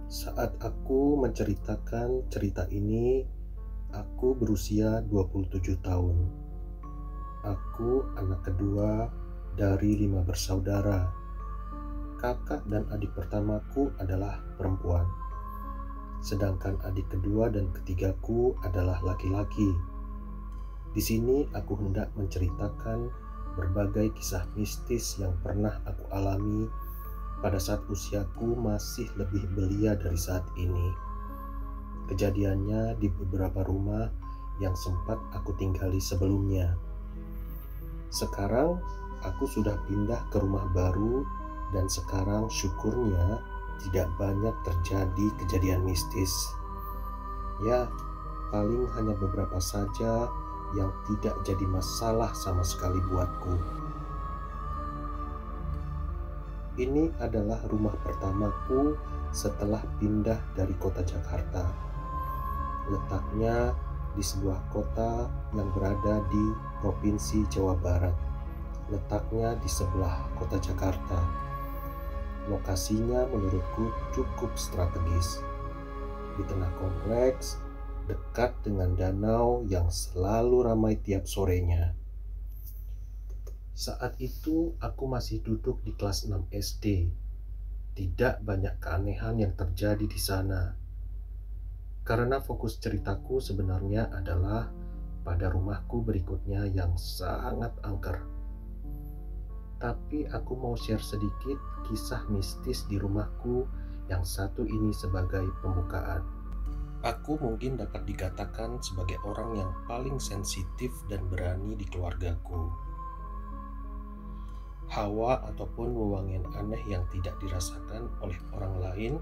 Saat aku menceritakan cerita ini, aku berusia 27 tahun. Aku anak kedua dari 5 bersaudara. Kakak dan adik pertamaku adalah perempuan, sedangkan adik kedua dan ketigaku adalah laki-laki. Di sini aku hendak menceritakan berbagai kisah mistis yang pernah aku alami pada saat usiaku masih lebih belia dari saat ini. Kejadiannya di beberapa rumah yang sempat aku tinggali sebelumnya. Sekarang aku sudah pindah ke rumah baru dan sekarang syukurnya tidak banyak terjadi kejadian mistis. Ya, paling hanya beberapa saja yang tidak jadi masalah sama sekali buatku. Ini adalah rumah pertamaku setelah pindah dari kota Jakarta. Letaknya di sebuah kota yang berada di Provinsi Jawa Barat. Letaknya di sebelah kota Jakarta. Lokasinya menurutku cukup strategis. Di tengah kompleks, dekat dengan danau yang selalu ramai tiap sorenya. Saat itu aku masih duduk di kelas 6 SD. Tidak banyak keanehan yang terjadi di sana. Karena fokus ceritaku sebenarnya adalah pada rumahku berikutnya yang sangat angker. Tapi aku mau share sedikit kisah mistis di rumahku yang satu ini sebagai pembukaan. Aku mungkin dapat dikatakan sebagai orang yang paling sensitif dan berani di keluargaku. Hawa ataupun wewangian aneh yang tidak dirasakan oleh orang lain,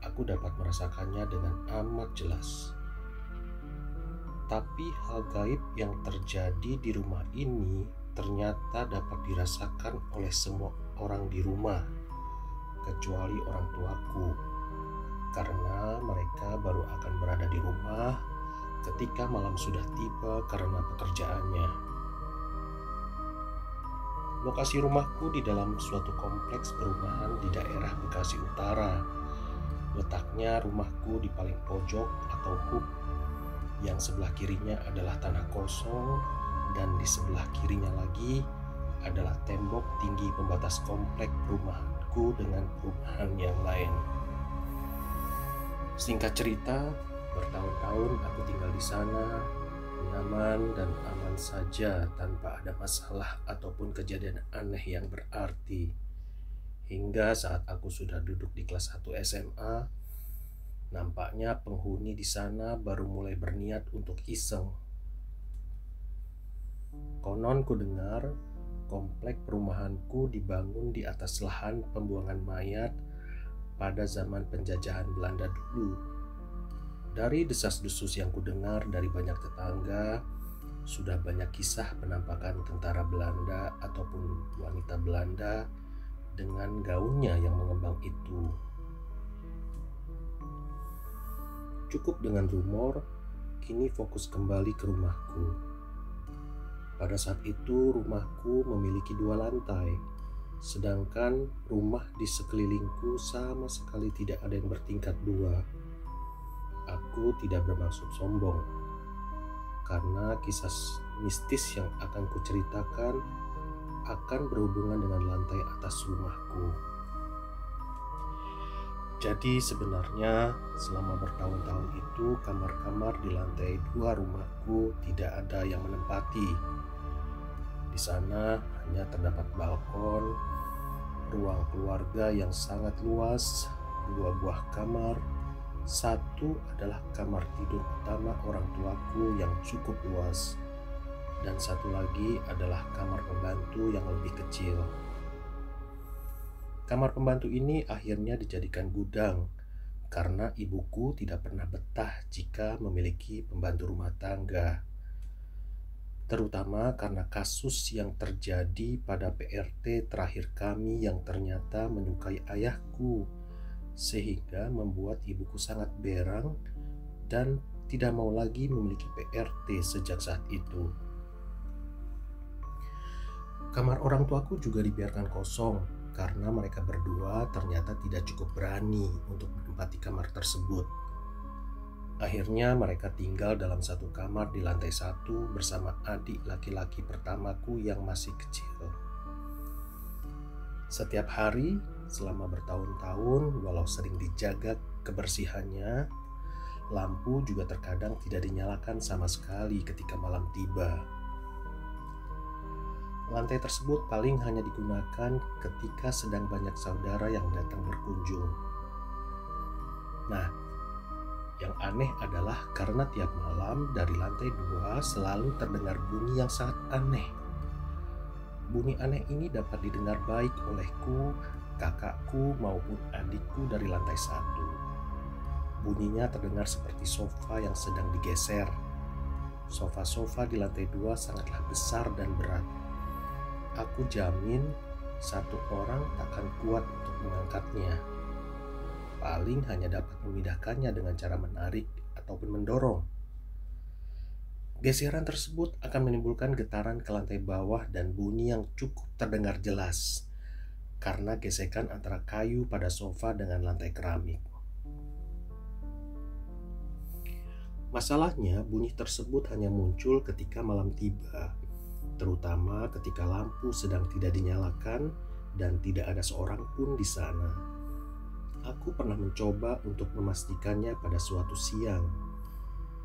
aku dapat merasakannya dengan amat jelas. Tapi hal gaib yang terjadi di rumah ini ternyata dapat dirasakan oleh semua orang di rumah, kecuali orang tuaku, karena mereka baru akan berada di rumah ketika malam sudah tiba karena pekerjaannya. Lokasi rumahku di dalam suatu kompleks perumahan di daerah Bekasi Utara. Letaknya rumahku di paling pojok atau hub, yang sebelah kirinya adalah tanah kosong dan di sebelah kirinya lagi adalah tembok tinggi pembatas komplek perumahanku dengan perumahan yang lain. Singkat cerita, bertahun-tahun aku tinggal di sana, nyaman dan aman saja tanpa ada masalah ataupun kejadian aneh yang berarti. Hingga saat aku sudah duduk di kelas 1 SMA, nampaknya penghuni di sana baru mulai berniat untuk iseng. Konon ku dengar komplek perumahanku dibangun di atas lahan pembuangan mayat pada zaman penjajahan Belanda dulu. Dari desas-desus yang ku dengar dari banyak tetangga, sudah banyak kisah penampakan tentara Belanda ataupun wanita Belanda dengan gaunnya yang mengembang itu. Cukup dengan rumor, kini fokus kembali ke rumahku. Pada saat itu rumahku memiliki 2 lantai, sedangkan rumah di sekelilingku sama sekali tidak ada yang bertingkat 2. Aku tidak bermaksud sombong, karena kisah mistis yang akan kuceritakan akan berhubungan dengan lantai atas rumahku. Jadi sebenarnya selama bertahun-tahun itu kamar-kamar di lantai 2 rumahku tidak ada yang menempati. Di sana hanya terdapat balkon, ruang keluarga yang sangat luas, 2 buah kamar. Satu adalah kamar tidur utama orang tuaku yang cukup luas, dan satu lagi adalah kamar pembantu yang lebih kecil. Kamar pembantu ini akhirnya dijadikan gudang karena ibuku tidak pernah betah jika memiliki pembantu rumah tangga. Terutama karena kasus yang terjadi pada PRT terakhir kami yang ternyata menyukai ayahku, sehingga membuat ibuku sangat berang dan tidak mau lagi memiliki PRT sejak saat itu. Kamar orang tuaku juga dibiarkan kosong karena mereka berdua ternyata tidak cukup berani untuk menempati kamar tersebut. Akhirnya mereka tinggal dalam satu kamar di lantai 1 bersama adik laki-laki pertamaku yang masih kecil. Setiap hari selama bertahun-tahun, walau sering dijaga kebersihannya, lampu juga terkadang tidak dinyalakan sama sekali ketika malam tiba. Lantai tersebut paling hanya digunakan ketika sedang banyak saudara yang datang berkunjung. Nah, yang aneh adalah karena tiap malam dari lantai 2 selalu terdengar bunyi yang sangat aneh. Bunyi aneh ini dapat didengar baik olehku, kakakku maupun adikku dari lantai 1. Bunyinya terdengar seperti sofa yang sedang digeser. Sofa-sofa di lantai 2 sangatlah besar dan berat. Aku jamin satu orang takkan kuat untuk mengangkatnya. Paling hanya dapat memindahkannya dengan cara menarik ataupun mendorong. Geseran tersebut akan menimbulkan getaran ke lantai bawah dan bunyi yang cukup terdengar jelas karena gesekan antara kayu pada sofa dengan lantai keramik. Masalahnya, bunyi tersebut hanya muncul ketika malam tiba, terutama ketika lampu sedang tidak dinyalakan dan tidak ada seorang pun di sana. Aku pernah mencoba untuk memastikannya pada suatu siang.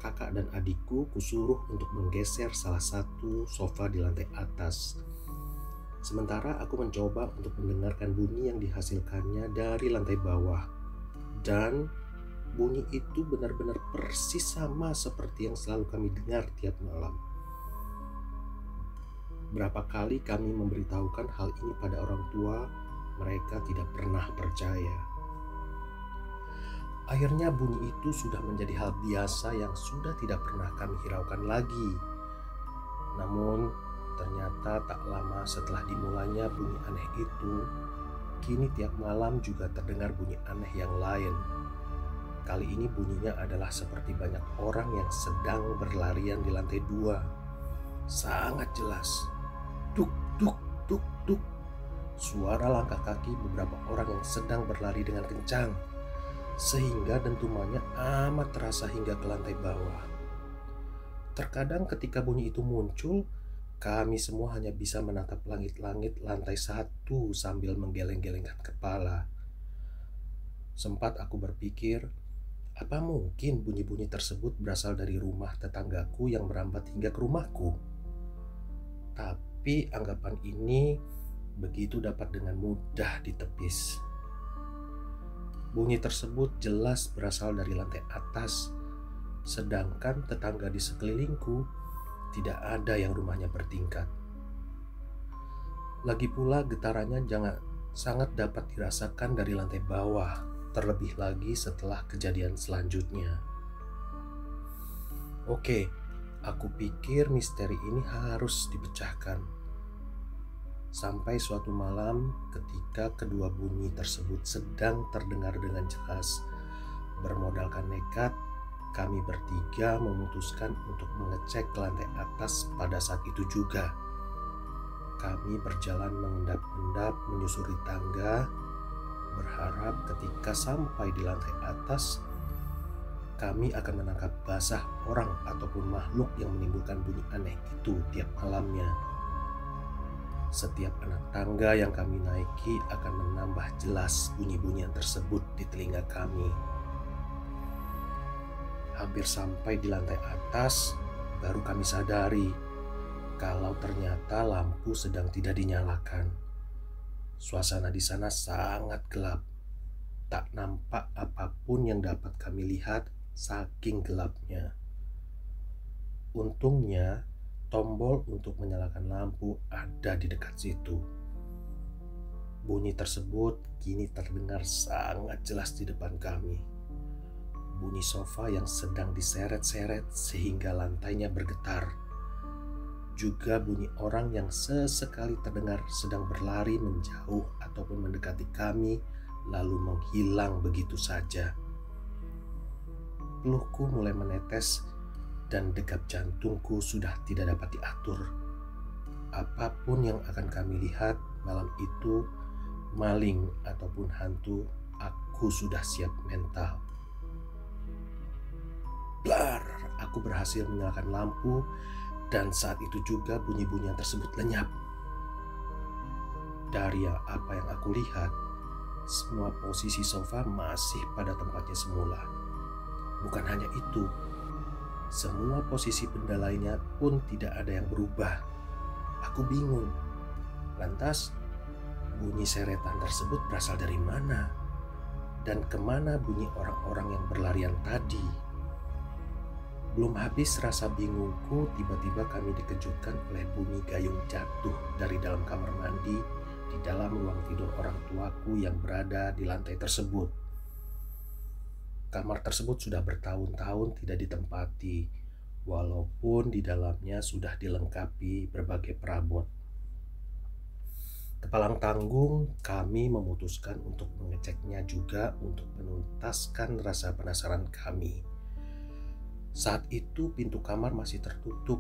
Kakak dan adikku kusuruh untuk menggeser salah satu sofa di lantai atas. Sementara aku mencoba untuk mendengarkan bunyi yang dihasilkannya dari lantai bawah. Dan bunyi itu benar-benar persis sama seperti yang selalu kami dengar tiap malam. Berapa kali kami memberitahukan hal ini pada orang tua, mereka tidak pernah percaya. Akhirnya bunyi itu sudah menjadi hal biasa yang sudah tidak pernah kami hiraukan lagi. Namun ternyata tak lama setelah dimulainya bunyi aneh itu, kini tiap malam juga terdengar bunyi aneh yang lain. Kali ini bunyinya adalah seperti banyak orang yang sedang berlarian di lantai 2. Sangat jelas. Duk, duk, duk, duk. Suara langkah kaki beberapa orang yang sedang berlari dengan kencang, sehingga dentumannya amat terasa hingga ke lantai bawah. Terkadang ketika bunyi itu muncul, kami semua hanya bisa menatap langit-langit lantai 1 sambil menggeleng-gelengkan kepala. Sempat aku berpikir, apa mungkin bunyi-bunyi tersebut berasal dari rumah tetanggaku yang merambat hingga ke rumahku? Tapi anggapan ini begitu dapat dengan mudah ditepis. Bunyi tersebut jelas berasal dari lantai atas, sedangkan tetangga di sekelilingku tidak ada yang rumahnya bertingkat. Lagi pula getarannya sangat dapat dirasakan dari lantai bawah, terlebih lagi setelah kejadian selanjutnya. Oke, aku pikir misteri ini harus dipecahkan. Sampai suatu malam ketika kedua bunyi tersebut sedang terdengar dengan jelas, bermodalkan nekat, kami bertiga memutuskan untuk mengecek ke lantai atas pada saat itu juga. Kami berjalan mengendap-endap menyusuri tangga, berharap ketika sampai di lantai atas, kami akan menangkap basah orang ataupun makhluk yang menimbulkan bunyi aneh itu tiap malamnya. Setiap anak tangga yang kami naiki akan menambah jelas bunyi-bunyian tersebut di telinga kami. Hampir sampai di lantai atas, baru kami sadari kalau ternyata lampu sedang tidak dinyalakan. Suasana di sana sangat gelap. Tak nampak apapun yang dapat kami lihat saking gelapnya. Untungnya, tombol untuk menyalakan lampu ada di dekat situ. Bunyi tersebut kini terdengar sangat jelas di depan kami. Bunyi sofa yang sedang diseret-seret sehingga lantainya bergetar. Juga bunyi orang yang sesekali terdengar sedang berlari menjauh ataupun mendekati kami lalu menghilang begitu saja. Peluhku mulai menetes dan degup jantungku sudah tidak dapat diatur. Apapun yang akan kami lihat malam itu maling ataupun hantu, aku sudah siap mental. Blar, aku berhasil menyalakan lampu dan saat itu juga bunyi-bunyian tersebut lenyap. Dari apa yang aku lihat, semua posisi sofa masih pada tempatnya semula. Bukan hanya itu, semua posisi benda lainnya pun tidak ada yang berubah. Aku bingung. Lantas, bunyi seretan tersebut berasal dari mana? Dan kemana bunyi orang-orang yang berlarian tadi? Belum habis rasa bingungku, tiba-tiba kami dikejutkan oleh bunyi gayung jatuh dari dalam kamar mandi di dalam ruang tidur orang tuaku yang berada di lantai tersebut. Kamar tersebut sudah bertahun-tahun tidak ditempati, walaupun di dalamnya sudah dilengkapi berbagai perabot. Kepalang tanggung, kami memutuskan untuk mengeceknya juga untuk menuntaskan rasa penasaran kami. Saat itu pintu kamar masih tertutup,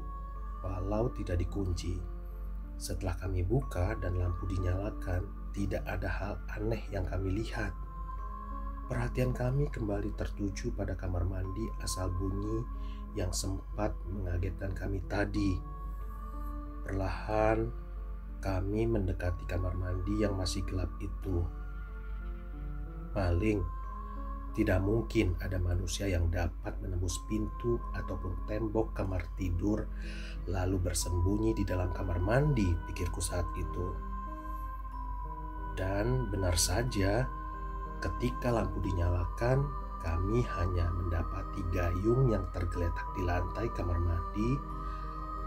walau tidak dikunci. Setelah kami buka dan lampu dinyalakan, tidak ada hal aneh yang kami lihat. Perhatian kami kembali tertuju pada kamar mandi asal bunyi yang sempat mengagetkan kami tadi. Perlahan, kami mendekati kamar mandi yang masih gelap itu. Maling. Tidak mungkin ada manusia yang dapat menembus pintu ataupun tembok kamar tidur lalu bersembunyi di dalam kamar mandi, pikirku saat itu. Dan benar saja, ketika lampu dinyalakan, kami hanya mendapati gayung yang tergeletak di lantai kamar mandi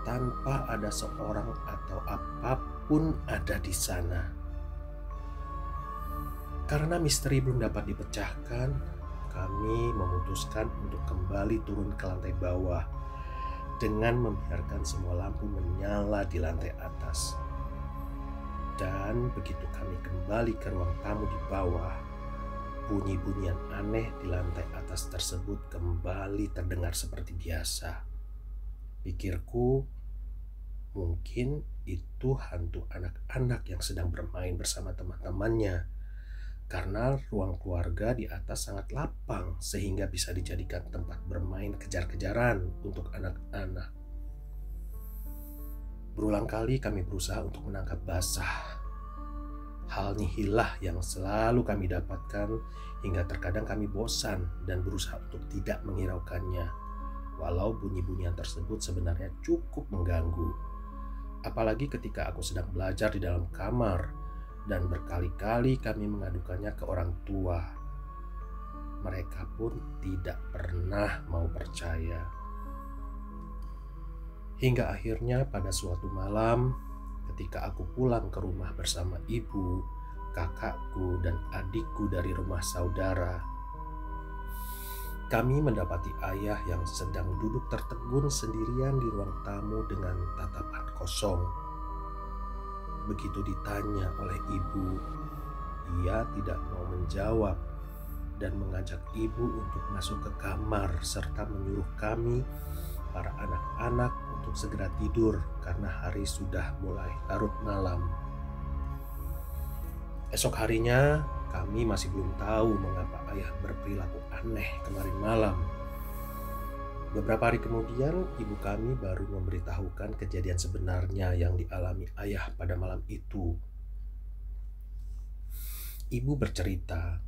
tanpa ada seorang atau apapun ada di sana. Karena misteri belum dapat dipecahkan, kami memutuskan untuk kembali turun ke lantai bawah dengan membiarkan semua lampu menyala di lantai atas. Dan begitu kami kembali ke ruang tamu di bawah, bunyi-bunyian aneh di lantai atas tersebut kembali terdengar seperti biasa. Pikirku, mungkin itu hantu anak-anak yang sedang bermain bersama teman-temannya. Karena ruang keluarga di atas sangat lapang sehingga bisa dijadikan tempat bermain kejar-kejaran untuk anak-anak. Berulang kali kami berusaha untuk menangkap basah. Hal nihilah yang selalu kami dapatkan hingga terkadang kami bosan dan berusaha untuk tidak menghiraukannya. Walau bunyi-bunyian tersebut sebenarnya cukup mengganggu. Apalagi ketika aku sedang belajar di dalam kamar. Dan berkali-kali kami mengadukannya ke orang tua. Mereka pun tidak pernah mau percaya. Hingga akhirnya pada suatu malam, ketika aku pulang ke rumah bersama ibu, kakakku, dan adikku dari rumah saudara, kami mendapati ayah yang sedang duduk tertegun sendirian di ruang tamu dengan tatapan kosong. Begitu ditanya oleh ibu, ia tidak mau menjawab dan mengajak ibu untuk masuk ke kamar serta menyuruh kami, para anak-anak, untuk segera tidur karena hari sudah mulai larut malam. Esok harinya, kami masih belum tahu mengapa ayah berperilaku aneh kemarin malam. Beberapa hari kemudian, ibu kami baru memberitahukan kejadian sebenarnya yang dialami ayah pada malam itu. Ibu bercerita,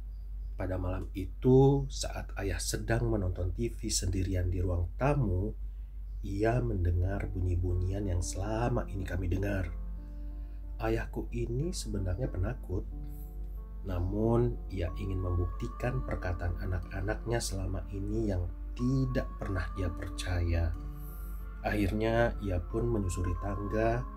pada malam itu saat ayah sedang menonton TV sendirian di ruang tamu, ia mendengar bunyi-bunyian yang selama ini kami dengar. Ayahku ini sebenarnya penakut, namun ia ingin membuktikan perkataan anak-anaknya selama ini yang tidak pernah ia percaya. Akhirnya ia pun menyusuri tangga,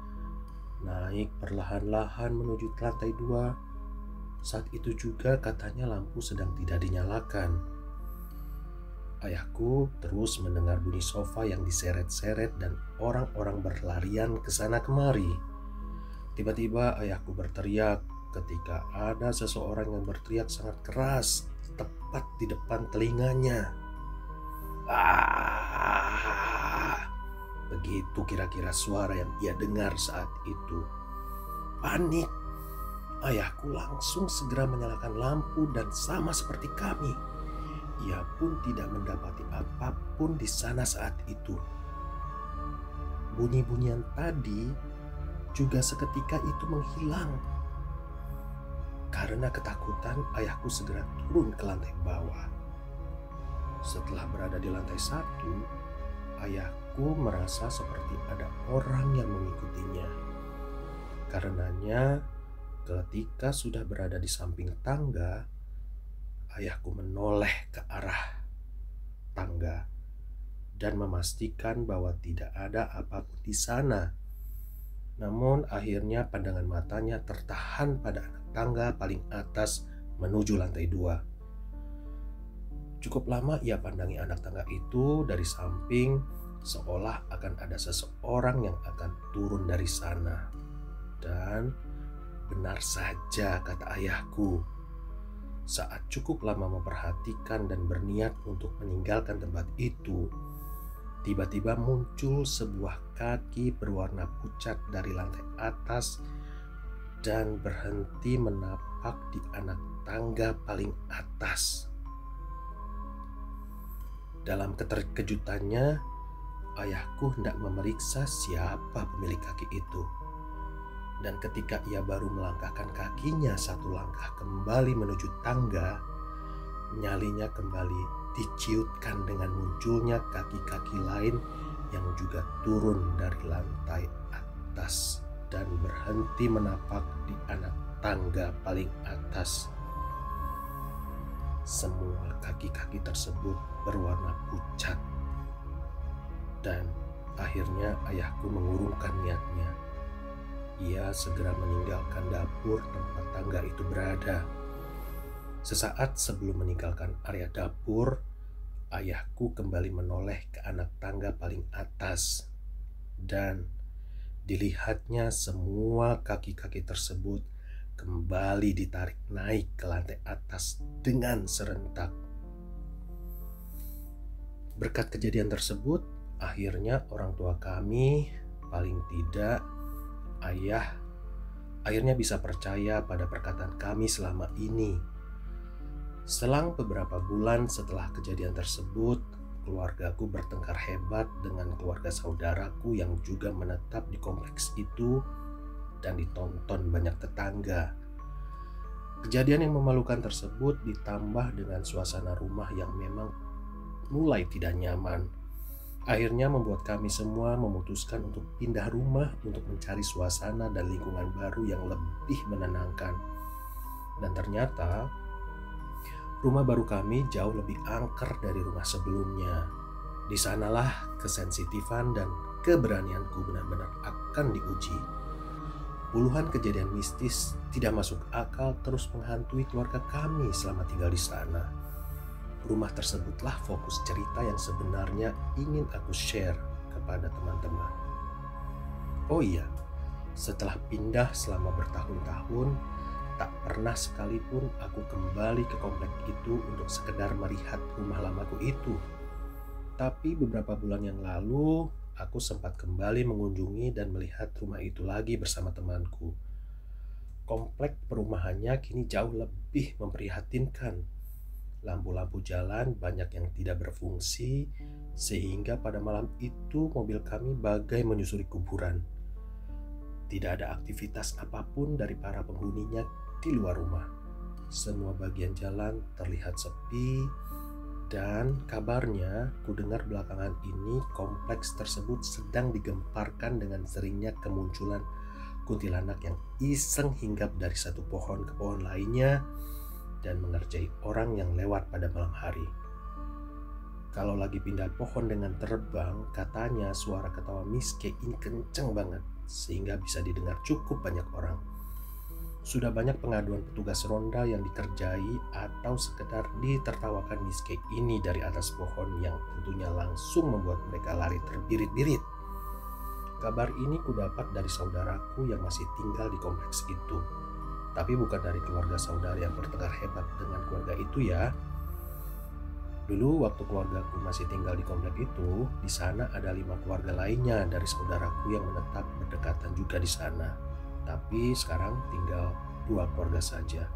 naik perlahan-lahan menuju ke lantai 2. Saat itu juga katanya lampu sedang tidak dinyalakan. Ayahku terus mendengar bunyi sofa yang diseret-seret dan orang-orang berlarian ke sana kemari. Tiba-tiba ayahku berteriak ketika ada seseorang yang berteriak sangat keras tepat di depan telinganya. Begitu kira-kira suara yang ia dengar saat itu. Panik. Ayahku langsung segera menyalakan lampu dan sama seperti kami, ia pun tidak mendapati apapun di sana saat itu. Bunyi-bunyian tadi juga seketika itu menghilang. Karena ketakutan, ayahku segera turun ke lantai bawah. Setelah berada di lantai 1, ayahku merasa seperti ada orang yang mengikutinya. Karenanya, ketika sudah berada di samping tangga, ayahku menoleh ke arah tangga dan memastikan bahwa tidak ada apapun di sana. Namun akhirnya pandangan matanya tertahan pada anak tangga paling atas menuju lantai 2. Cukup lama ia pandangi anak tangga itu dari samping, seolah akan ada seseorang yang akan turun dari sana. Dan benar saja kata ayahku, saat cukup lama memperhatikan dan berniat untuk meninggalkan tempat itu, tiba-tiba muncul sebuah kaki berwarna pucat dari lantai atas dan berhenti menapak di anak tangga paling atas. Dalam keterkejutannya, ayahku hendak memeriksa siapa pemilik kaki itu. Dan ketika ia baru melangkahkan kakinya 1 langkah kembali menuju tangga, nyalinya kembali diciutkan dengan munculnya kaki-kaki lain yang juga turun dari lantai atas dan berhenti menapak di anak tangga paling atas. Semua kaki-kaki tersebut berwarna pucat. Dan akhirnya ayahku mengurungkan niatnya. Ia segera meninggalkan dapur tempat tangga itu berada. Sesaat sebelum meninggalkan area dapur, ayahku kembali menoleh ke anak tangga paling atas. Dan dilihatnya semua kaki-kaki tersebut kembali ditarik naik ke lantai atas dengan serentak. Berkat kejadian tersebut, akhirnya orang tua kami, paling tidak ayah, akhirnya bisa percaya pada perkataan kami selama ini. Selang beberapa bulan setelah kejadian tersebut, keluargaku bertengkar hebat dengan keluarga saudaraku yang juga menetap di kompleks itu dan ditonton banyak tetangga. Kejadian yang memalukan tersebut ditambah dengan suasana rumah yang memang mulai tidak nyaman. Akhirnya membuat kami semua memutuskan untuk pindah rumah untuk mencari suasana dan lingkungan baru yang lebih menenangkan. Dan ternyata rumah baru kami jauh lebih angker dari rumah sebelumnya. Di sanalah kesensitifan dan keberanianku benar-benar akan diuji. Puluhan kejadian mistis tidak masuk akal terus menghantui keluarga kami selama tinggal di sana. Rumah tersebutlah fokus cerita yang sebenarnya ingin aku share kepada teman-teman. Oh iya, setelah pindah selama bertahun-tahun, tak pernah sekalipun aku kembali ke komplek itu untuk sekedar melihat rumah lamaku itu. Tapi beberapa bulan yang lalu, aku sempat kembali mengunjungi dan melihat rumah itu lagi bersama temanku. Komplek perumahannya kini jauh lebih memprihatinkan. Lampu-lampu jalan banyak yang tidak berfungsi, sehingga pada malam itu mobil kami bagai menyusuri kuburan. Tidak ada aktivitas apapun dari para penghuninya di luar rumah. Semua bagian jalan terlihat sepi, dan kabarnya kudengar belakangan ini kompleks tersebut sedang digemparkan dengan seringnya kemunculan kuntilanak yang iseng hinggap dari satu pohon ke pohon lainnya dan mengerjai orang yang lewat pada malam hari. Kalau lagi pindah pohon dengan terbang, katanya suara ketawa Miss K ini kenceng banget sehingga bisa didengar cukup banyak orang. Sudah banyak pengaduan petugas ronda yang dikerjai atau sekedar ditertawakan Miss K ini dari atas pohon yang tentunya langsung membuat mereka lari terbirit-birit. Kabar ini kudapat dari saudaraku yang masih tinggal di kompleks itu. Tapi bukan dari keluarga saudara yang bertengkar hebat dengan keluarga itu ya. Dulu waktu keluargaku masih tinggal di komplek itu, di sana ada 5 keluarga lainnya dari saudaraku yang menetap berdekatan juga di sana. Tapi sekarang tinggal dua keluarga saja.